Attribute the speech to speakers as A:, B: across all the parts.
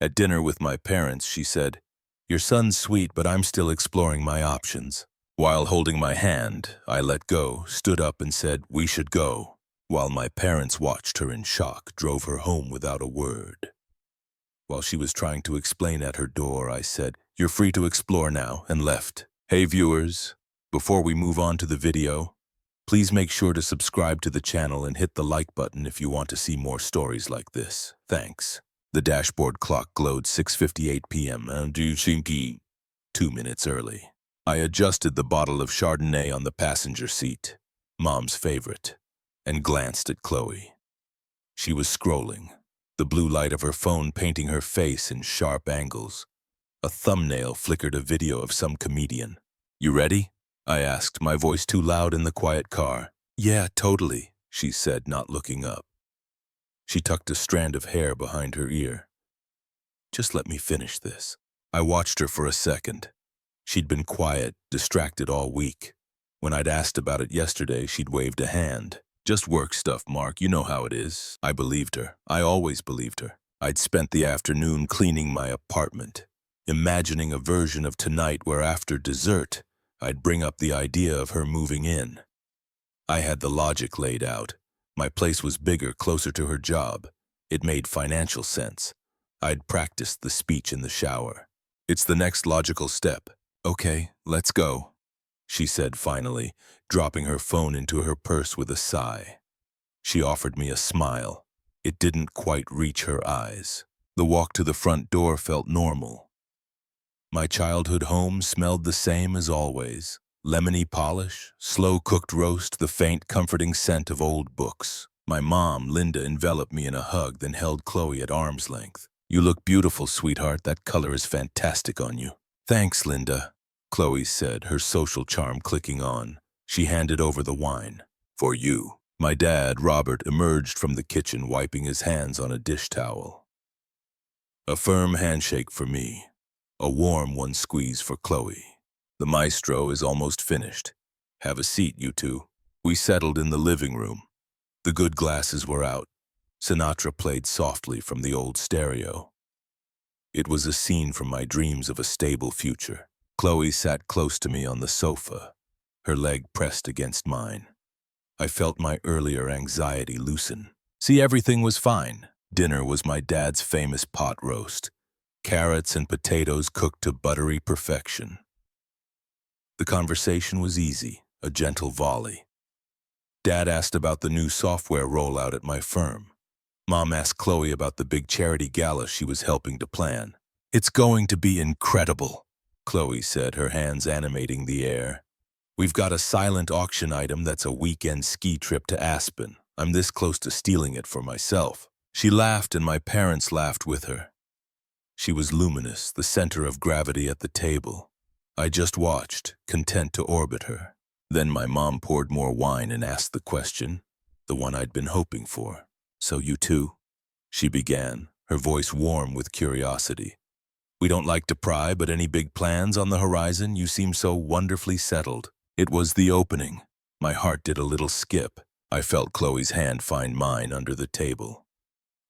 A: At dinner with my parents, she said, "Your son's sweet, but I'm still exploring my options." While holding my hand, I let go, stood up and said, "We should go," while my parents watched her in shock, drove her home without a word. While she was trying to explain at her door, I said, "You're free to explore now," and left. Hey viewers, before we move on to the video, please make sure to subscribe to the channel and hit the like button if you want to see more stories like this. Thanks. The dashboard clock glowed 6:58 p.m. and 2 minutes early. I adjusted the bottle of Chardonnay on the passenger seat, Mom's favorite, and glanced at Chloe. She was scrolling, the blue light of her phone painting her face in sharp angles. A thumbnail flickered a video of some comedian. "You ready?" I asked, my voice too loud in the quiet car. "Yeah, totally," she said, not looking up. She tucked a strand of hair behind her ear. "Just let me finish this." I watched her for a second. She'd been quiet, distracted all week. When I'd asked about it yesterday, she'd waved a hand. "Just work stuff, Mark, you know how it is." I believed her. I always believed her. I'd spent the afternoon cleaning my apartment, imagining a version of tonight where after dessert, I'd bring up the idea of her moving in. I had the logic laid out. My place was bigger, closer to her job. It made financial sense. I'd practiced the speech in the shower. "It's the next logical step." "Okay, let's go," she said finally, dropping her phone into her purse with a sigh. She offered me a smile. It didn't quite reach her eyes. The walk to the front door felt normal. My childhood home smelled the same as always. Lemony polish, slow-cooked roast, the faint, comforting scent of old books. My mom, Linda, enveloped me in a hug, then held Chloe at arm's length. "You look beautiful, sweetheart. That color is fantastic on you." "Thanks, Linda," Chloe said, her social charm clicking on. She handed over the wine. "For you." My dad, Robert, emerged from the kitchen, wiping his hands on a dish towel. A firm handshake for me. A warm one squeeze for Chloe. "The maestro is almost finished. Have a seat, you two." We settled in the living room. The good glasses were out. Sinatra played softly from the old stereo. It was a scene from my dreams of a stable future. Chloe sat close to me on the sofa, her leg pressed against mine. I felt my earlier anxiety loosen. See, everything was fine. Dinner was my dad's famous pot roast. Carrots and potatoes cooked to buttery perfection. The conversation was easy, a gentle volley. Dad asked about the new software rollout at my firm. Mom asked Chloe about the big charity gala she was helping to plan. "It's going to be incredible," Chloe said, her hands animating the air. "We've got a silent auction item that's a weekend ski trip to Aspen. I'm this close to stealing it for myself." She laughed and my parents laughed with her. She was luminous, the center of gravity at the table. I just watched, content to orbit her. Then my mom poured more wine and asked the question, the one I'd been hoping for. "So you two?" she began, her voice warm with curiosity. "We don't like to pry, but any big plans on the horizon? You seem so wonderfully settled." It was the opening. My heart did a little skip. I felt Chloe's hand find mine under the table.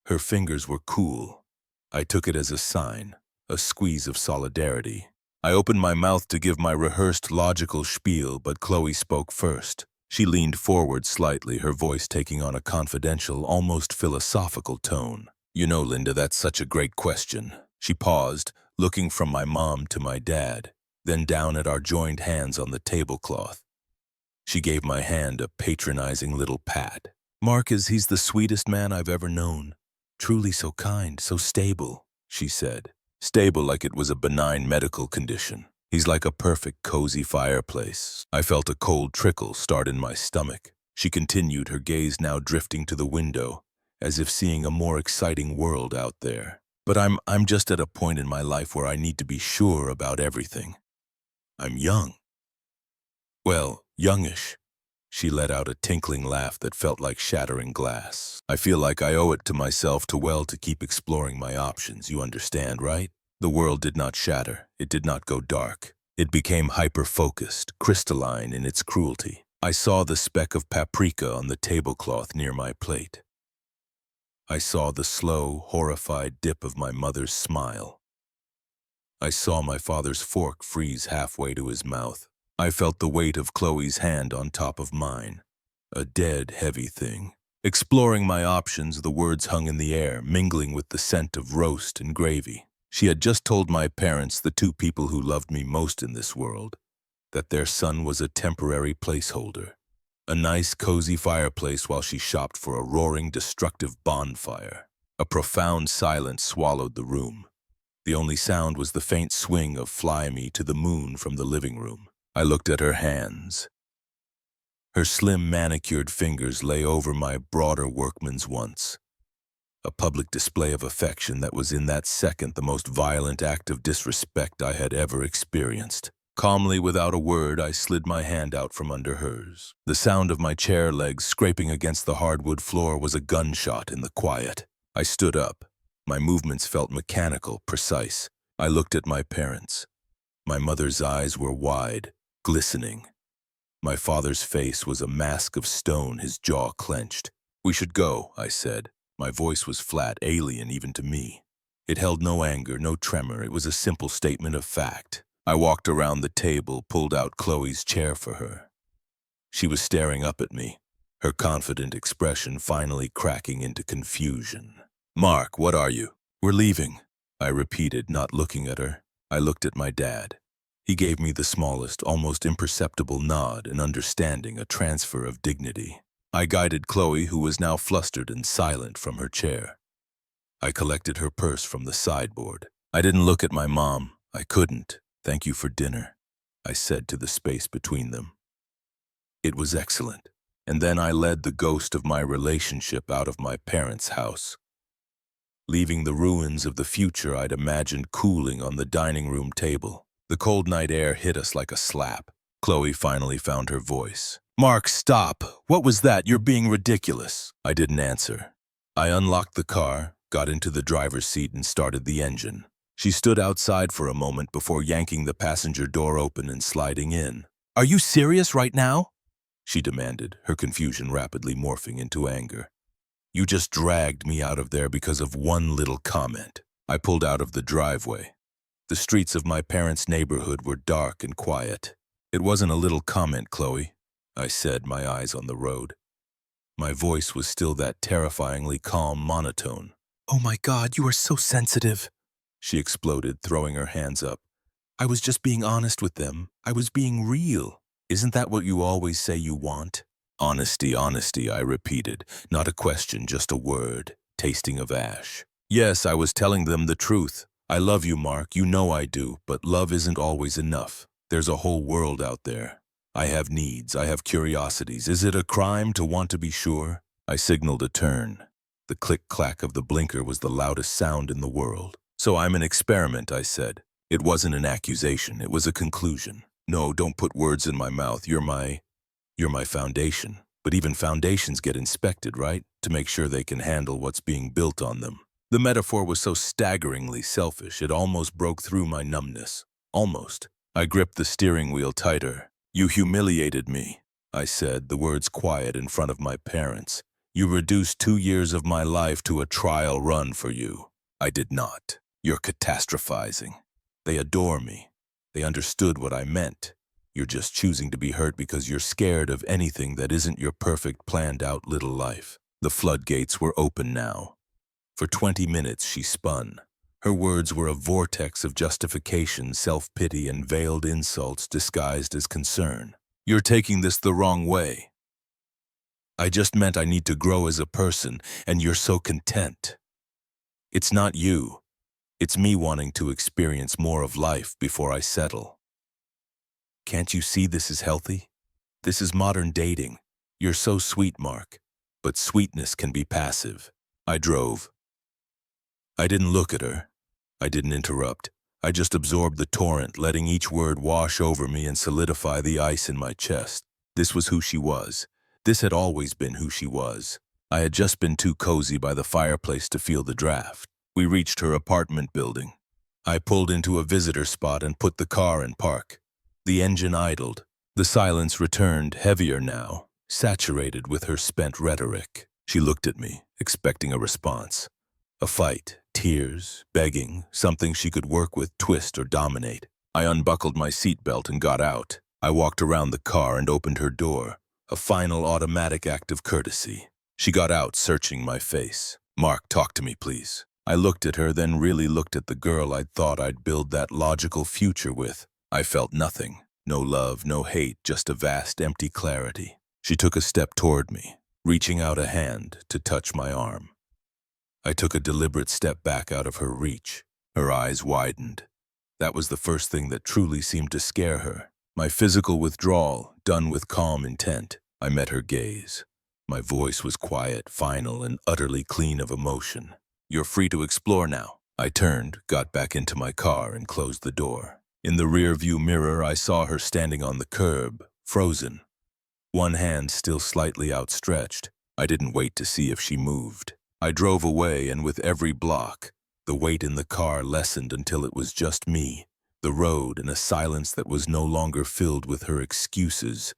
A: Her fingers were cool. I took it as a sign, a squeeze of solidarity. I opened my mouth to give my rehearsed logical spiel, but Chloe spoke first. She leaned forward slightly, her voice taking on a confidential, almost philosophical tone. "You know, Linda, that's such a great question." She paused, looking from my mom to my dad, then down at our joined hands on the tablecloth. She gave my hand a patronizing little pat. "Mark he's the sweetest man I've ever known. Truly so kind, so stable," she said. Stable like it was a benign medical condition. "He's like a perfect, cozy fireplace." I felt a cold trickle start in my stomach. She continued, her gaze now drifting to the window, as if seeing a more exciting world out there. "But I'm just at a point in my life where I need to be sure about everything. I'm young." "Well, youngish." She let out a tinkling laugh that felt like shattering glass. "I feel like I owe it to myself to keep exploring my options, you understand, right?" The world did not shatter. It did not go dark. It became hyper-focused, crystalline in its cruelty. I saw the speck of paprika on the tablecloth near my plate. I saw the slow, horrified dip of my mother's smile. I saw my father's fork freeze halfway to his mouth. I felt the weight of Chloe's hand on top of mine. A dead, heavy thing. Exploring my options, the words hung in the air, mingling with the scent of roast and gravy. She had just told my parents, the two people who loved me most in this world, that their son was a temporary placeholder. A nice, cozy fireplace while she shopped for a roaring, destructive bonfire. A profound silence swallowed the room. The only sound was the faint swing of "Fly Me to the Moon" from the living room. I looked at her hands. Her slim, manicured fingers lay over my broader workman's once. A public display of affection that was in that second the most violent act of disrespect I had ever experienced. Calmly, without a word, I slid my hand out from under hers. The sound of my chair legs scraping against the hardwood floor was a gunshot in the quiet. I stood up. My movements felt mechanical, precise. I looked at my parents. My mother's eyes were wide, glistening. My father's face was a mask of stone, his jaw clenched. "We should go," I said. My voice was flat, alien even to me. It held no anger, no tremor. It was a simple statement of fact. I walked around the table, pulled out Chloe's chair for her. She was staring up at me, her confident expression finally cracking into confusion. "Mark, what are you?" "We're leaving," I repeated, not looking at her. I looked at my dad. He gave me the smallest, almost imperceptible nod, an understanding, a transfer of dignity. I guided Chloe, who was now flustered and silent, from her chair. I collected her purse from the sideboard. I didn't look at my mom. I couldn't. "Thank you for dinner," I said to the space between them. It was excellent. And then I led the ghost of my relationship out of my parents' house. Leaving the ruins of the future I'd imagined cooling on the dining room table. The cold night air hit us like a slap. Chloe finally found her voice. "Mark, stop! What was that? You're being ridiculous." I didn't answer. I unlocked the car, got into the driver's seat, and started the engine. She stood outside for a moment before yanking the passenger door open and sliding in. "Are you serious right now?" she demanded, her confusion rapidly morphing into anger. "You just dragged me out of there because of one little comment." I pulled out of the driveway. The streets of my parents' neighborhood were dark and quiet. "It wasn't a little comment, Chloe," I said, my eyes on the road. My voice was still that terrifyingly calm monotone. "Oh my God, you are so sensitive," she exploded, throwing her hands up. "I was just being honest with them. I was being real. Isn't that what you always say you want?" "Honesty, honesty," I repeated. Not a question, just a word, tasting of ash. "Yes, I was telling them the truth. I love you, Mark, you know I do, but love isn't always enough. There's a whole world out there. I have needs, I have curiosities. Is it a crime to want to be sure?" I signaled a turn. The click-clack of the blinker was the loudest sound in the world. "So I'm an experiment," I said. It wasn't an accusation, it was a conclusion. "No, don't put words in my mouth. You're my foundation. But even foundations get inspected, right? To make sure they can handle what's being built on them." The metaphor was so staggeringly selfish, it almost broke through my numbness. Almost. I gripped the steering wheel tighter. "You humiliated me," I said, the words quiet in front of my parents. "You reduced 2 years of my life to a trial run for you." "I did not. You're catastrophizing. They adore me. They understood what I meant. You're just choosing to be hurt because you're scared of anything that isn't your perfect, planned-out little life." The floodgates were open now. For 20 minutes she spun. Her words were a vortex of justification, self-pity, and veiled insults disguised as concern. "You're taking this the wrong way. I just meant I need to grow as a person, and you're so content. It's not you. It's me wanting to experience more of life before I settle. Can't you see this is healthy? This is modern dating. You're so sweet, Mark. But sweetness can be passive." I drove. I didn't look at her. I didn't interrupt. I just absorbed the torrent, letting each word wash over me and solidify the ice in my chest. This was who she was. This had always been who she was. I had just been too cozy by the fireplace to feel the draft. We reached her apartment building. I pulled into a visitor spot and put the car in park. The engine idled. The silence returned, heavier now, saturated with her spent rhetoric. She looked at me, expecting a response. A fight, tears, begging, something she could work with, twist, or dominate. I unbuckled my seatbelt and got out. I walked around the car and opened her door, a final automatic act of courtesy. She got out, searching my face. "Mark, talk to me, please." I looked at her, then really looked at the girl I'd thought I'd build that logical future with. I felt nothing. No love, no hate, just a vast, empty clarity. She took a step toward me, reaching out a hand to touch my arm. I took a deliberate step back out of her reach. Her eyes widened. That was the first thing that truly seemed to scare her. My physical withdrawal, done with calm intent. I met her gaze. My voice was quiet, final, and utterly clean of emotion. "You're free to explore now." I turned, got back into my car, and closed the door. In the rear-view mirror, I saw her standing on the curb, frozen. One hand still slightly outstretched. I didn't wait to see if she moved. I drove away, and with every block, the weight in the car lessened until it was just me, the road, and a silence that was no longer filled with her excuses,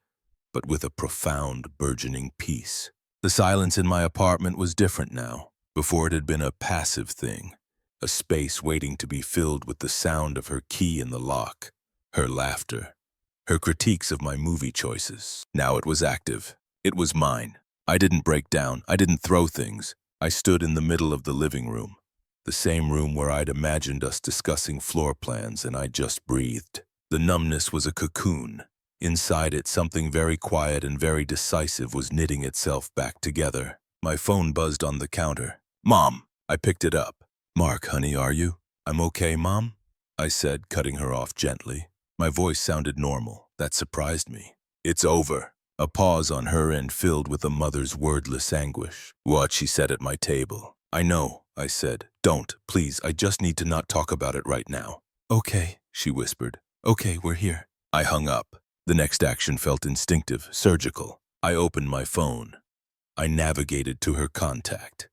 A: but with a profound, burgeoning peace. The silence in my apartment was different now. Before, it had been a passive thing, a space waiting to be filled with the sound of her key in the lock, her laughter, her critiques of my movie choices. Now it was active. It was mine. I didn't break down. I didn't throw things. I stood in the middle of the living room, the same room where I'd imagined us discussing floor plans, and I just breathed. The numbness was a cocoon. Inside it, something very quiet and very decisive was knitting itself back together. My phone buzzed on the counter. "Mom!" I picked it up. "Mark, honey, are you?" "I'm okay, Mom," I said, cutting her off gently. My voice sounded normal. That surprised me. "It's over." A pause on her end filled with a mother's wordless anguish. "What?" she said at my table. "I know," I said. "Don't, please, I just need to not talk about it right now." "Okay," she whispered. "Okay, we're here." I hung up. The next action felt instinctive, surgical. I opened my phone. I navigated to her contact.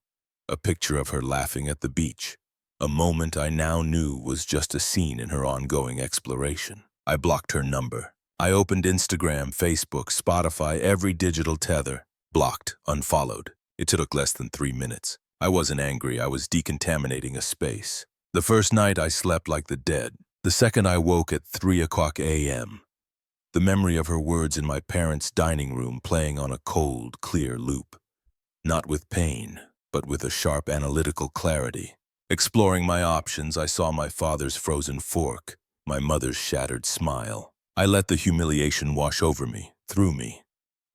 A: A picture of her laughing at the beach. A moment I now knew was just a scene in her ongoing exploration. I blocked her number. I opened Instagram, Facebook, Spotify, every digital tether. Blocked, unfollowed. It took less than 3 minutes. I wasn't angry, I was decontaminating a space. The first night I slept like the dead. The second I woke at 3 a.m. The memory of her words in my parents' dining room playing on a cold, clear loop. Not with pain, but with a sharp analytical clarity. Exploring my options, I saw my father's frozen fork, my mother's shattered smile. I let the humiliation wash over me, through me.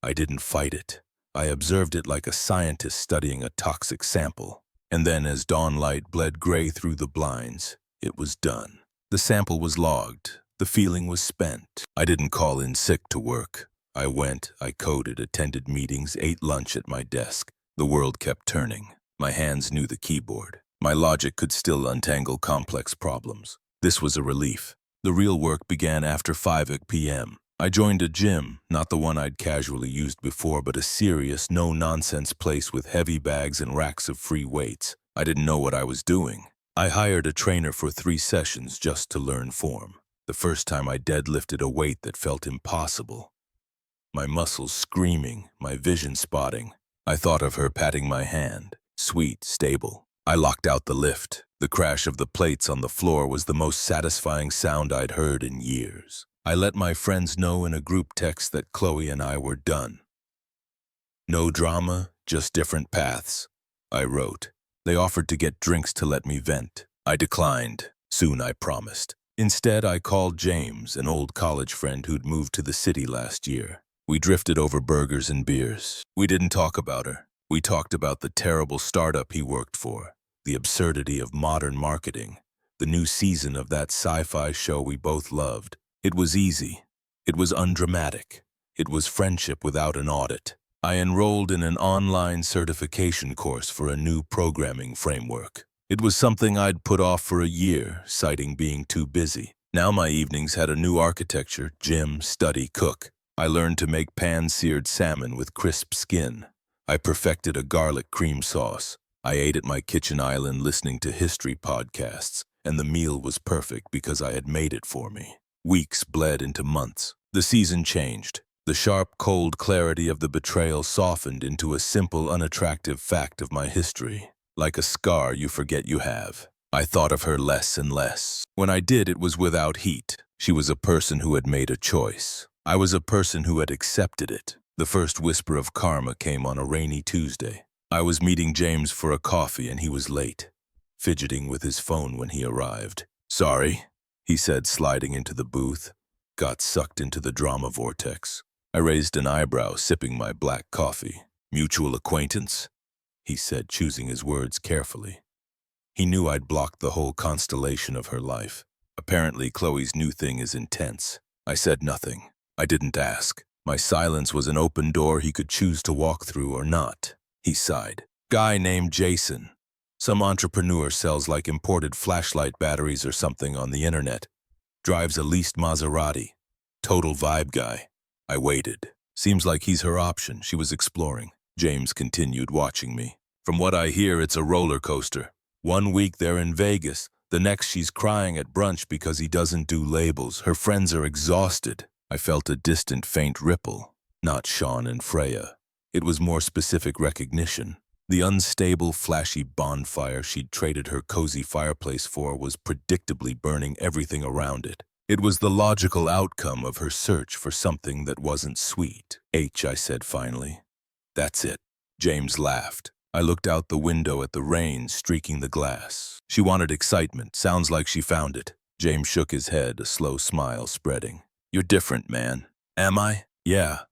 A: I didn't fight it. I observed it like a scientist studying a toxic sample. And then, as dawn light bled gray through the blinds, it was done. The sample was logged. The feeling was spent. I didn't call in sick to work. I went, I coded, attended meetings, ate lunch at my desk. The world kept turning. My hands knew the keyboard. My logic could still untangle complex problems. This was a relief. The real work began after 5 p.m. I joined a gym, not the one I'd casually used before, but a serious, no-nonsense place with heavy bags and racks of free weights. I didn't know what I was doing. I hired a trainer for 3 sessions just to learn form. The first time I deadlifted a weight that felt impossible. My muscles screaming, my vision spotting. I thought of her patting my hand, sweet, stable. I locked out the lift. The crash of the plates on the floor was the most satisfying sound I'd heard in years. I let my friends know in a group text that Chloe and I were done. "No drama, just different paths," I wrote. They offered to get drinks to let me vent. I declined. Soon, I promised. Instead, I called James, an old college friend who'd moved to the city last year. We drifted over burgers and beers. We didn't talk about her. We talked about the terrible startup he worked for, the absurdity of modern marketing, the new season of that sci-fi show we both loved. It was easy. It was undramatic. It was friendship without an audit. I enrolled in an online certification course for a new programming framework. It was something I'd put off for a year, citing being too busy. Now my evenings had a new architecture: gym, study, cook. I learned to make pan-seared salmon with crisp skin. I perfected a garlic cream sauce. I ate at my kitchen island listening to history podcasts, and the meal was perfect because I had made it for me. Weeks bled into months. The season changed. The sharp, cold clarity of the betrayal softened into a simple, unattractive fact of my history, like a scar you forget you have. I thought of her less and less. When I did, it was without heat. She was a person who had made a choice. I was a person who had accepted it. The first whisper of karma came on a rainy Tuesday. I was meeting James for a coffee and he was late, fidgeting with his phone when he arrived. "Sorry," he said, sliding into the booth. Got sucked into the drama vortex. I raised an eyebrow, sipping my black coffee. "Mutual acquaintance?" he said, choosing his words carefully. He knew I'd blocked the whole constellation of her life. Apparently, Chloe's new thing is intense. I said nothing. I didn't ask. My silence was an open door he could choose to walk through or not. He sighed. "Guy named Jason. Some entrepreneur sells like imported flashlight batteries or something on the internet. Drives a leased Maserati. Total vibe guy." I waited. "Seems like he's her option," she was exploring. James continued, watching me. "From what I hear, it's a roller coaster. One week they're in Vegas, the next she's crying at brunch because he doesn't do labels. Her friends are exhausted." I felt a distant, faint ripple. Not Sean and Freya. It was more specific recognition. The unstable, flashy bonfire she'd traded her cozy fireplace for was predictably burning everything around it. It was the logical outcome of her search for something that wasn't sweet. I said finally. "That's it." James laughed. I looked out the window at the rain streaking the glass. "She wanted excitement. Sounds like she found it." James shook his head, a slow smile spreading. "You're different, man." "Am I?" "Yeah."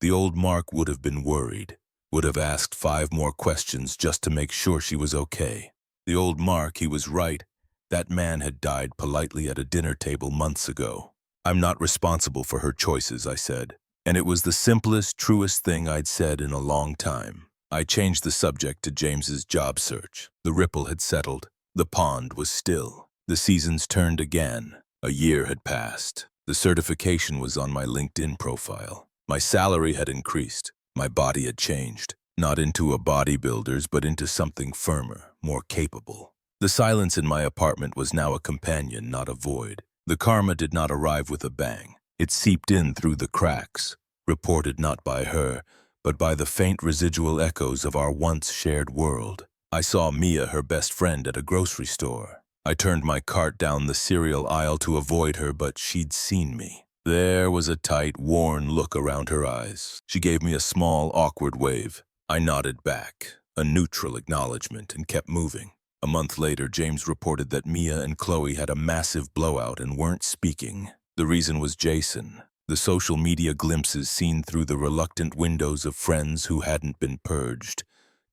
A: The old Mark would have been worried, would have asked 5 more questions just to make sure she was okay. The old Mark, he was right. That man had died politely at a dinner table months ago. "I'm not responsible for her choices," I said. And it was the simplest, truest thing I'd said in a long time. I changed the subject to James's job search. The ripple had settled. The pond was still. The seasons turned again. A year had passed. The certification was on my LinkedIn profile. My salary had increased. My body had changed. Not into a bodybuilder's, but into something firmer, more capable. The silence in my apartment was now a companion, not a void. The karma did not arrive with a bang. It seeped in through the cracks, reported not by her, but by the faint residual echoes of our once shared world. I saw Mia, her best friend, at a grocery store. I turned my cart down the cereal aisle to avoid her, but she'd seen me. There was a tight, worn look around her eyes. She gave me a small, awkward wave. I nodded back, a neutral acknowledgement, and kept moving. A month later, James reported that Mia and Chloe had a massive blowout and weren't speaking. The reason was Jason. The social media glimpses seen through the reluctant windows of friends who hadn't been purged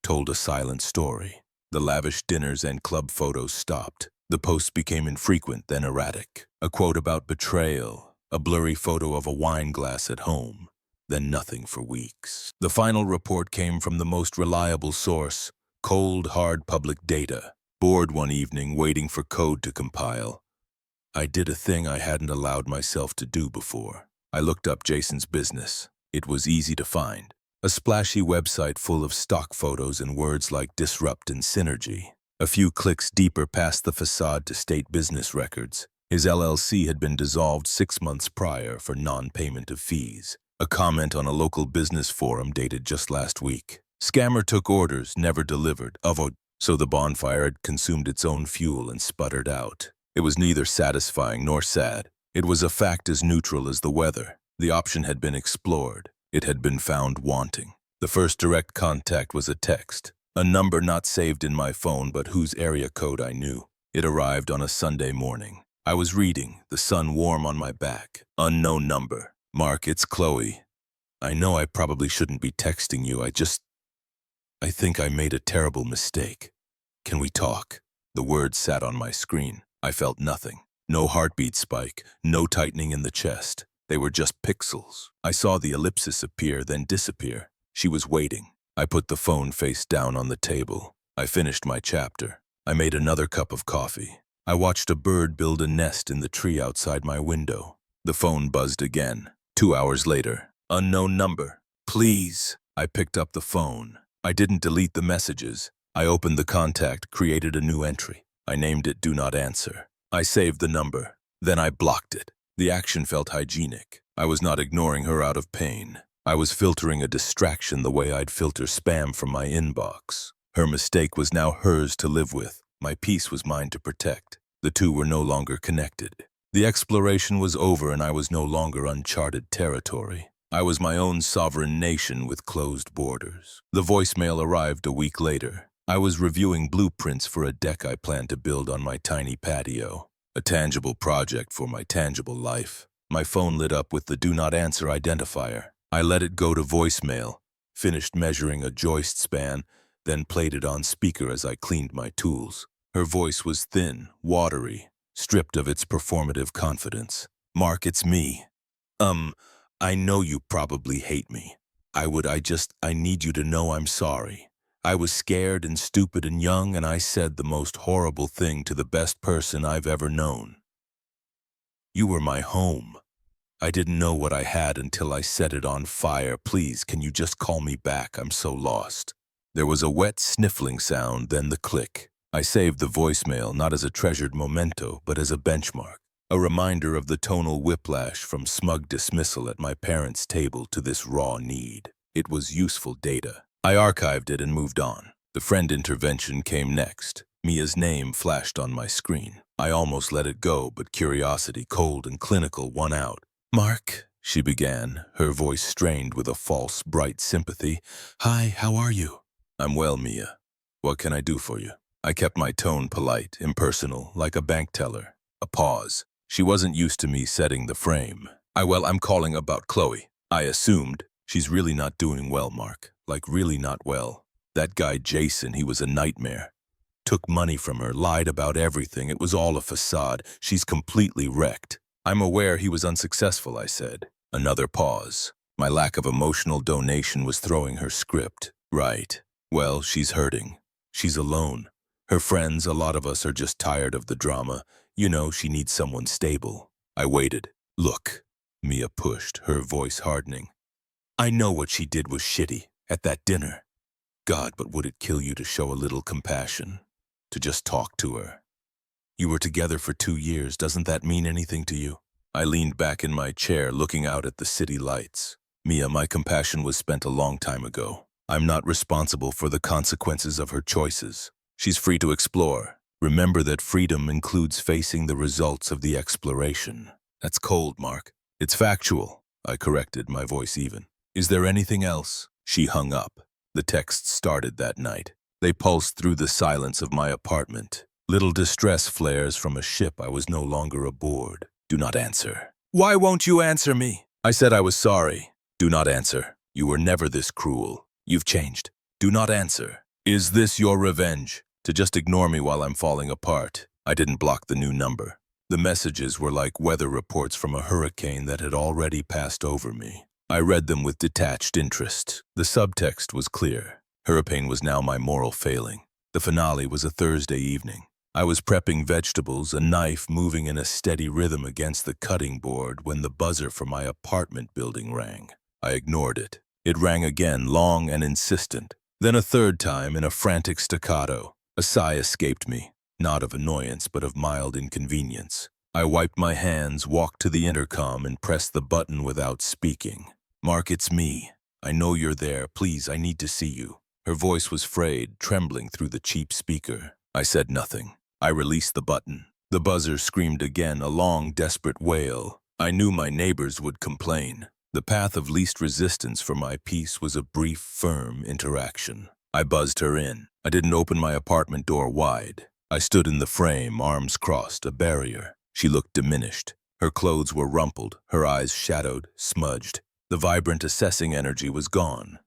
A: told a silent story. The lavish dinners and club photos stopped. The posts became infrequent, then erratic. A quote about betrayal, a blurry photo of a wine glass at home, then nothing for weeks. The final report came from the most reliable source, cold, hard public data. Bored one evening, waiting for code to compile, I did a thing I hadn't allowed myself to do before. I looked up Jason's business. It was easy to find. A splashy website full of stock photos and words like disrupt and synergy. A few clicks deeper past the facade to state business records. His LLC had been dissolved 6 months prior for non-payment of fees. A comment on a local business forum dated just last week. Scammer took orders, never delivered. So the bonfire had consumed its own fuel and sputtered out. It was neither satisfying nor sad. It was a fact as neutral as the weather. The option had been explored. It had been found wanting. The first direct contact was a text. A number not saved in my phone, but whose area code I knew. It arrived on a Sunday morning. I was reading, the sun warm on my back. Unknown number. "Mark, it's Chloe. I know I probably shouldn't be texting you. I think I made a terrible mistake. Can we talk?" The words sat on my screen. I felt nothing. No heartbeat spike, no tightening in the chest. They were just pixels. I saw the ellipsis appear, then disappear. She was waiting. I put the phone face down on the table. I finished my chapter. I made another cup of coffee. I watched a bird build a nest in the tree outside my window. The phone buzzed again. 2 hours later. "Unknown number. Please." I picked up the phone. I didn't delete the messages. I opened the contact, created a new entry. I named it Do Not Answer. I saved the number. Then I blocked it. The action felt hygienic. I was not ignoring her out of pain. I was filtering a distraction the way I'd filter spam from my inbox. Her mistake was now hers to live with. My peace was mine to protect. The two were no longer connected. The exploration was over and I was no longer uncharted territory. I was my own sovereign nation with closed borders. The voicemail arrived a week later. I was reviewing blueprints for a deck I planned to build on my tiny patio. A tangible project for my tangible life. My phone lit up with the do not answer identifier. I let it go to voicemail, finished measuring a joist span, then played it on speaker as I cleaned my tools. Her voice was thin, watery, stripped of its performative confidence. "Mark, it's me. I know you probably hate me. I need you to know I'm sorry. I was scared and stupid and young, and I said the most horrible thing to the best person I've ever known. You were my home. I didn't know what I had until I set it on fire. Please, can you just call me back? I'm so lost." There was a wet sniffling sound, then the click. I saved the voicemail not as a treasured memento, but as a benchmark. A reminder of the tonal whiplash from smug dismissal at my parents' table to this raw need. It was useful data. I archived it and moved on. The friend intervention came next. Mia's name flashed on my screen. I almost let it go, but curiosity, cold and clinical, won out. "Mark," she began, her voice strained with a false, bright sympathy. "Hi, how are you?" "I'm well, Mia. What can I do for you?" I kept my tone polite, impersonal, like a bank teller. A pause. She wasn't used to me setting the frame. I'm calling about Chloe." I assumed. "She's really not doing well, Mark. Like really not well. That guy Jason, he was a nightmare. Took money from her, lied about everything. It was all a facade. She's completely wrecked." "I'm aware he was unsuccessful," I said. Another pause. My lack of emotional donation was throwing her script. "Right. Well, she's hurting. She's alone. Her friends, a lot of us, are just tired of the drama. You know, she needs someone stable." I waited. "Look," Mia pushed, her voice hardening. "I know what she did was shitty, at that dinner. God, but would it kill you to show a little compassion? To just talk to her? You were together for 2 years. Doesn't that mean anything to you?" I leaned back in my chair, looking out at the city lights. "Mia, my compassion was spent a long time ago. I'm not responsible for the consequences of her choices. She's free to explore. Remember that freedom includes facing the results of the exploration." "That's cold, Mark." "It's factual," I corrected, my voice even. "Is there anything else?" She hung up. The texts started that night. They pulsed through the silence of my apartment. Little distress flares from a ship I was no longer aboard. "Do not answer." "Why won't you answer me?" "I said I was sorry." "Do not answer. You were never this cruel. You've changed." "Do not answer." "Is this your revenge? To just ignore me while I'm falling apart?" I didn't block the new number. The messages were like weather reports from a hurricane that had already passed over me. I read them with detached interest. The subtext was clear. Hurricane was now my moral failing. The finale was a Thursday evening. I was prepping vegetables, a knife moving in a steady rhythm against the cutting board, when the buzzer for my apartment building rang. I ignored it. It rang again, long and insistent. Then a third time in a frantic staccato. A sigh escaped me, not of annoyance but of mild inconvenience. I wiped my hands, walked to the intercom, and pressed the button without speaking. "Mark, it's me. I know you're there. Please, I need to see you." Her voice was frayed, trembling through the cheap speaker. I said nothing. I released the button. The buzzer screamed again, a long, desperate wail. I knew my neighbors would complain. The path of least resistance for my peace was a brief, firm interaction. I buzzed her in. I didn't open my apartment door wide. I stood in the frame, arms crossed, a barrier. She looked diminished. Her clothes were rumpled, her eyes shadowed, smudged. The vibrant assessing energy was gone,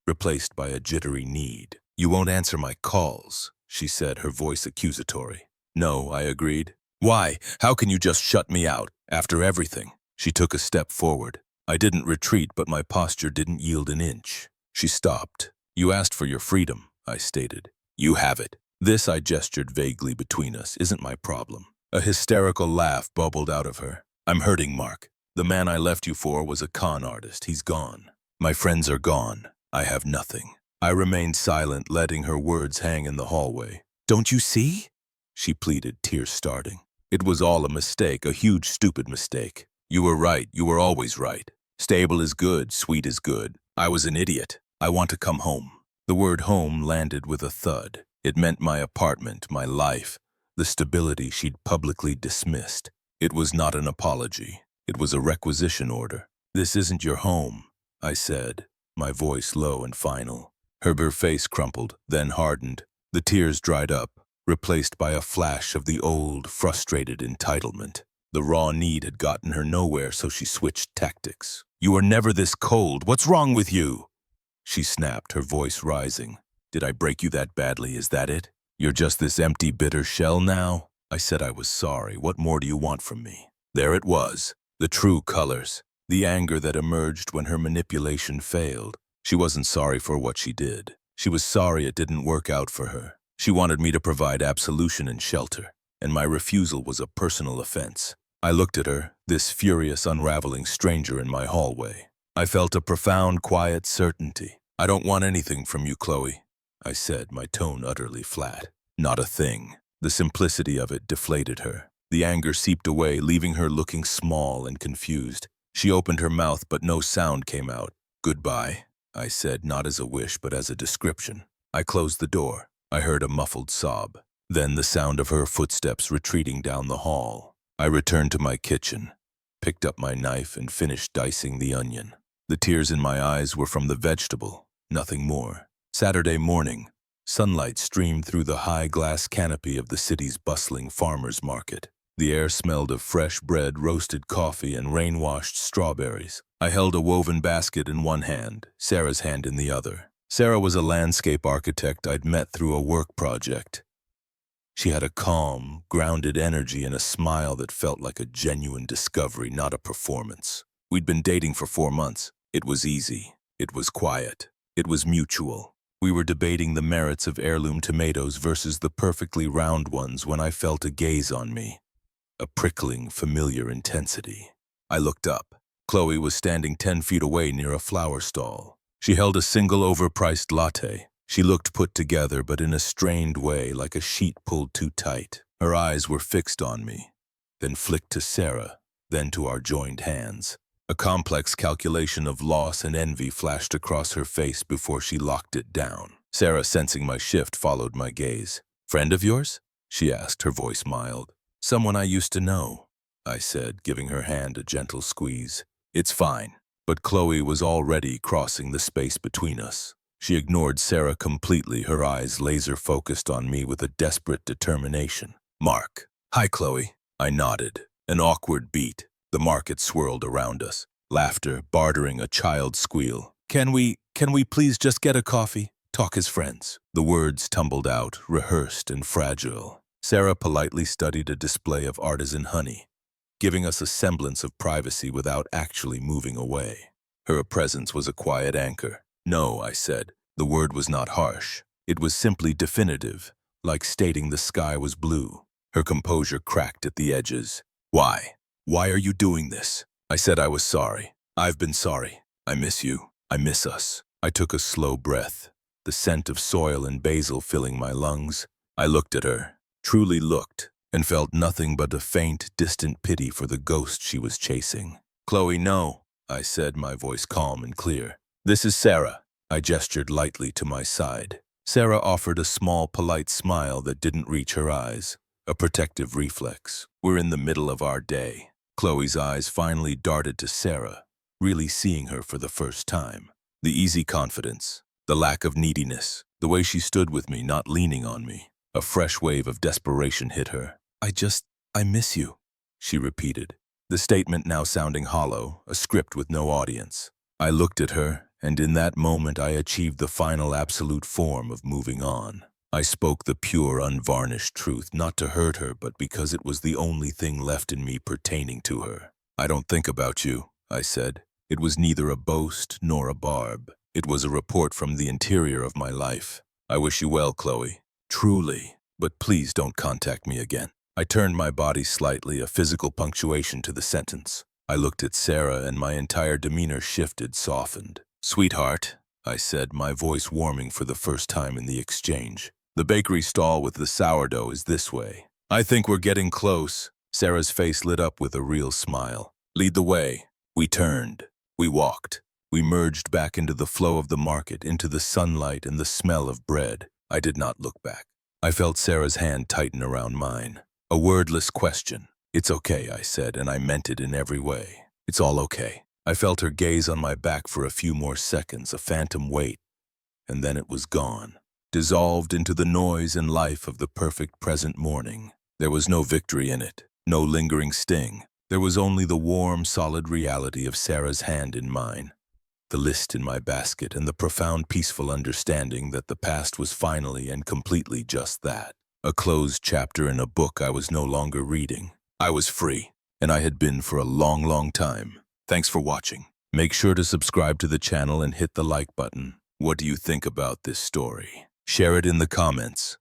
A: replaced by a jittery need. "You won't answer my calls," she said, her voice accusatory. "No," I agreed. "Why? How can you just shut me out, after everything?" She took a step forward. I didn't retreat, but my posture didn't yield an inch. She stopped. "You asked for your freedom," I stated. "You have it. This," I gestured vaguely between us, "isn't my problem." A hysterical laugh bubbled out of her. "I'm hurting, Mark. The man I left you for was a con artist. He's gone. My friends are gone. I have nothing." I remained silent, letting her words hang in the hallway. "Don't you see?" she pleaded, tears starting. "It was all a mistake, a huge, stupid mistake. You were right. You were always right. Stable is good. Sweet is good. I was an idiot. I want to come home. The word home landed with a thud. It meant my apartment, my life, the stability she'd publicly dismissed. It was not an apology. It was a requisition order. This isn't your home, I said, my voice low and final. Her face crumpled, then hardened. The tears dried up, replaced by a flash of the old, frustrated entitlement. The raw need had gotten her nowhere, so she switched tactics. You are never this cold. What's wrong with you? She snapped, her voice rising. Did I break you that badly? Is that it? You're just this empty, bitter shell now? I said I was sorry. What more do you want from me? There it was, the true colors, the anger that emerged when her manipulation failed. She wasn't sorry for what she did. She was sorry it didn't work out for her. She wanted me to provide absolution and shelter, and my refusal was a personal offense. I looked at her, this furious, unraveling stranger in my hallway. I felt a profound, quiet certainty. I don't want anything from you, Chloe, I said, my tone utterly flat. Not a thing. The simplicity of it deflated her. The anger seeped away, leaving her looking small and confused. She opened her mouth, but no sound came out. Goodbye, I said, not as a wish, but as a description. I closed the door. I heard a muffled sob. Then the sound of her footsteps retreating down the hall. I returned to my kitchen, picked up my knife, and finished dicing the onion. The tears in my eyes were from the vegetable, nothing more. Saturday morning, sunlight streamed through the high glass canopy of the city's bustling farmers' market. The air smelled of fresh bread, roasted coffee, and rain-washed strawberries. I held a woven basket in one hand, Sarah's hand in the other. Sarah was a landscape architect I'd met through a work project. She had a calm, grounded energy and a smile that felt like a genuine discovery, not a performance. We'd been dating for 4 months. It was easy. It was quiet. It was mutual. We were debating the merits of heirloom tomatoes versus the perfectly round ones when I felt a gaze on me. A prickling, familiar intensity. I looked up. Chloe was standing 10 feet away near a flower stall. She held a single overpriced latte. She looked put together, but in a strained way, like a sheet pulled too tight. Her eyes were fixed on me, then flicked to Sarah, then to our joined hands. A complex calculation of loss and envy flashed across her face before she locked it down. Sarah, sensing my shift, followed my gaze. "Friend of yours?" she asked, her voice mild. "Someone I used to know," I said, giving her hand a gentle squeeze. "It's fine." But Chloe was already crossing the space between us. She ignored Sarah completely, her eyes laser-focused on me with a desperate determination. "Mark." "Hi, Chloe." I nodded. An awkward beat. The market swirled around us. Laughter, bartering, a child's squeal. Can we please just get a coffee? Talk as friends." The words tumbled out, rehearsed and fragile. Sarah politely studied a display of artisan honey, giving us a semblance of privacy without actually moving away. Her presence was a quiet anchor. "No," I said. The word was not harsh. It was simply definitive, like stating the sky was blue. Her composure cracked at the edges. "Why? Why are you doing this?" I said I was sorry. "I've been sorry. I miss you. I miss us." I took a slow breath, the scent of soil and basil filling my lungs. I looked at her, truly looked, and felt nothing but a faint, distant pity for the ghost she was chasing. "Chloe, no," I said, my voice calm and clear. "This is Sarah." I gestured lightly to my side. Sarah offered a small, polite smile that didn't reach her eyes, a protective reflex. "We're in the middle of our day." Chloe's eyes finally darted to Sarah, really seeing her for the first time. The easy confidence, the lack of neediness, the way she stood with me, not leaning on me. A fresh wave of desperation hit her. I miss you," she repeated, the statement now sounding hollow, a script with no audience. I looked at her, and in that moment I achieved the final absolute form of moving on. I spoke the pure, unvarnished truth, not to hurt her, but because it was the only thing left in me pertaining to her. "I don't think about you," I said. It was neither a boast nor a barb. It was a report from the interior of my life. "I wish you well, Chloe. Truly. But please don't contact me again." I turned my body slightly, a physical punctuation to the sentence. I looked at Sarah, and my entire demeanor shifted, softened. "Sweetheart," I said, my voice warming for the first time in the exchange. "The bakery stall with the sourdough is this way." "I think we're getting close." Sarah's face lit up with a real smile. Lead the way. We turned. We walked. We merged back into the flow of the market, into the sunlight and the smell of bread. I did not look back. I felt Sarah's hand tighten around mine. A wordless question. It's okay, I said, and I meant it in every way. It's all okay. I felt her gaze on my back for a few more seconds, a phantom wait, and then it was gone, dissolved into the noise and life of the perfect present morning. There was no victory in it, no lingering sting. There was only the warm, solid reality of Sarah's hand in mine, the list in my basket, and the profound, peaceful understanding that the past was finally and completely just that. A closed chapter in a book I was no longer reading. I was free, and I had been for a long, long time. Thanks for watching. Make sure to subscribe to the channel and hit the like button. What do you think about this story? Share it in the comments.